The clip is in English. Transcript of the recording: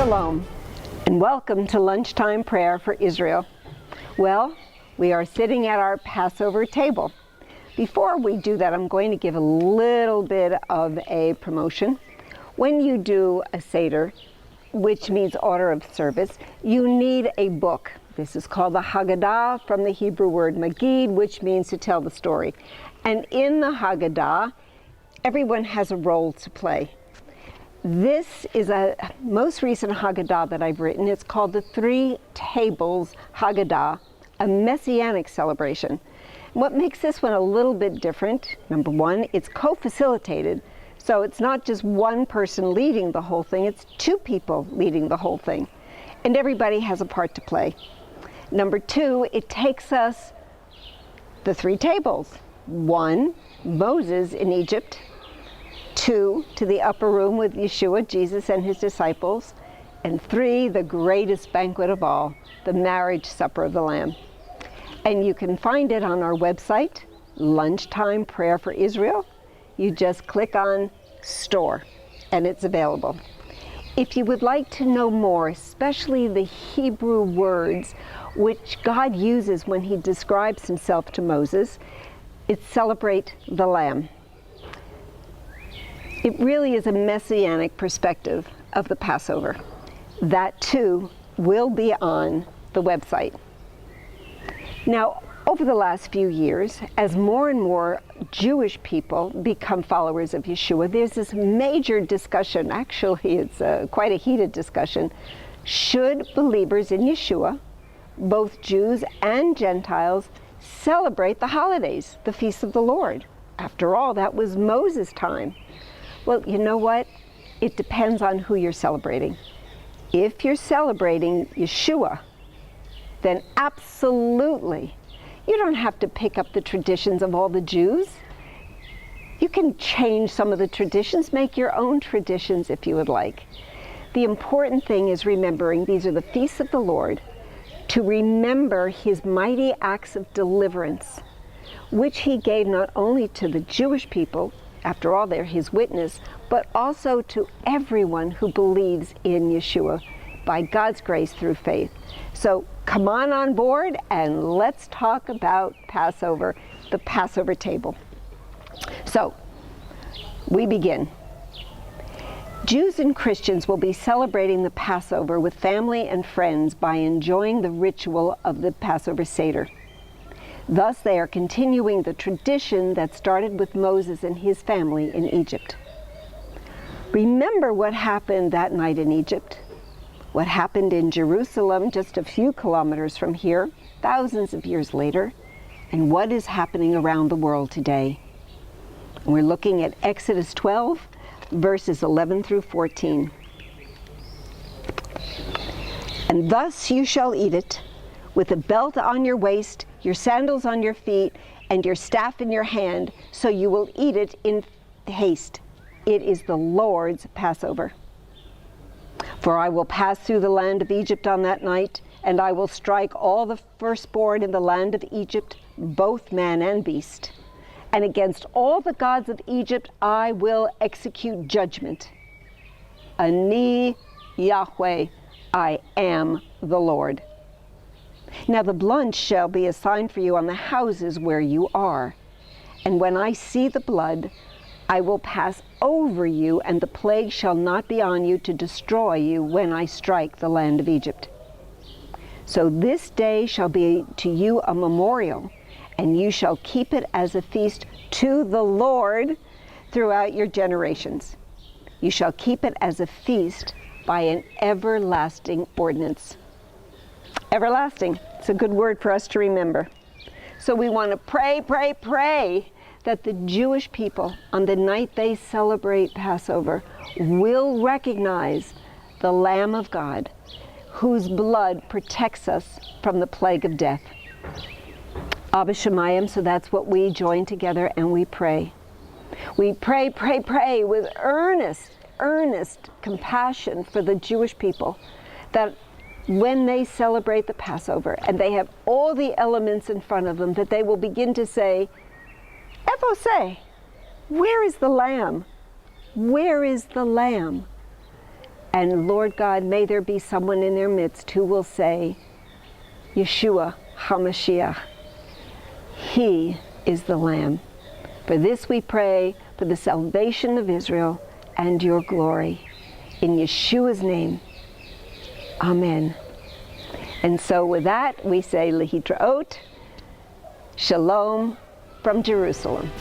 Shalom, and welcome to Lunchtime Prayer for Israel. Well, we are sitting at our Passover table. Before we do that, I'm going to give a little bit of a promotion. When you do a Seder, which means order of service, you need a book. This is called the Haggadah, from the Hebrew word Magid, which means to tell the story. And in the Haggadah, everyone has a role to play. This is a most recent Haggadah that I've written. It's called the Three Tables Haggadah, a messianic celebration. What makes this one a little bit different, number one, it's co-facilitated. So it's not just one person leading the whole thing, it's two people leading the whole thing. And everybody has a part to play. Number two, it takes us the three tables. One, Moses in Egypt. Two, to the upper room with Yeshua, Jesus, and his disciples. And three, the greatest banquet of all, the marriage supper of the Lamb. And you can find it on our website, Lunchtime Prayer for Israel. You just click on Store, and it's available. If you would like to know more, especially the Hebrew words which God uses when he describes himself to Moses, it's celebrate the Lamb. It really is a messianic perspective of the Passover. That too will be on the website. Now, over the last few years, as more and more Jewish people become followers of Yeshua, there's this major discussion. Actually, it's quite a heated discussion. Should believers in Yeshua, both Jews and Gentiles, celebrate the holidays, the feasts of the Lord? After all, that was Moses' time. Well, you know what? It depends on who you're celebrating. If you're celebrating Yeshua, then absolutely, you don't have to pick up the traditions of all the Jews. You can change some of the traditions, make your own traditions if you would like. The important thing is remembering these are the feasts of the Lord, to remember his mighty acts of deliverance, which he gave not only to the Jewish people, after all, they're his witness, but also to everyone who believes in Yeshua by God's grace through faith. So come on board and let's talk about Passover, the Passover table. So we begin. Jews and Christians will be celebrating the Passover with family and friends by enjoying the ritual of the Passover Seder. Thus, they are continuing the tradition that started with Moses and his family in Egypt. Remember what happened that night in Egypt, what happened in Jerusalem just a few kilometers from here, thousands of years later, and what is happening around the world today. We're looking at Exodus 12, verses 11 through 14. And thus you shall eat it, with a belt on your waist, your sandals on your feet, and your staff in your hand, so you will eat it in haste. It is the Lord's Passover. For I will pass through the land of Egypt on that night, and I will strike all the firstborn in the land of Egypt, both man and beast. And against all the gods of Egypt I will execute judgment. Ani Yahweh, I am the Lord. Now the blood shall be a sign for you on the houses where you are. And when I see the blood, I will pass over you, and the plague shall not be on you to destroy you when I strike the land of Egypt. So this day shall be to you a memorial, and you shall keep it as a feast to the Lord throughout your generations. You shall keep it as a feast by an everlasting ordinance. Everlasting. It's a good word for us to remember. So we want to pray that the Jewish people, on the night they celebrate Passover, will recognize the Lamb of God, whose blood protects us from the plague of death. Abba Shemayim, so that's what we join together and we pray. We pray with earnest compassion for the Jewish people, that when they celebrate the Passover and they have all the elements in front of them, that they will begin to say, Ephoseh, where is the Lamb? Where is the Lamb? And Lord God, may there be someone in their midst who will say, Yeshua HaMashiach, He is the Lamb. For this we pray, for the salvation of Israel and your glory. In Yeshua's name, Amen. And so with that, we say Lehitraot, Shalom from Jerusalem.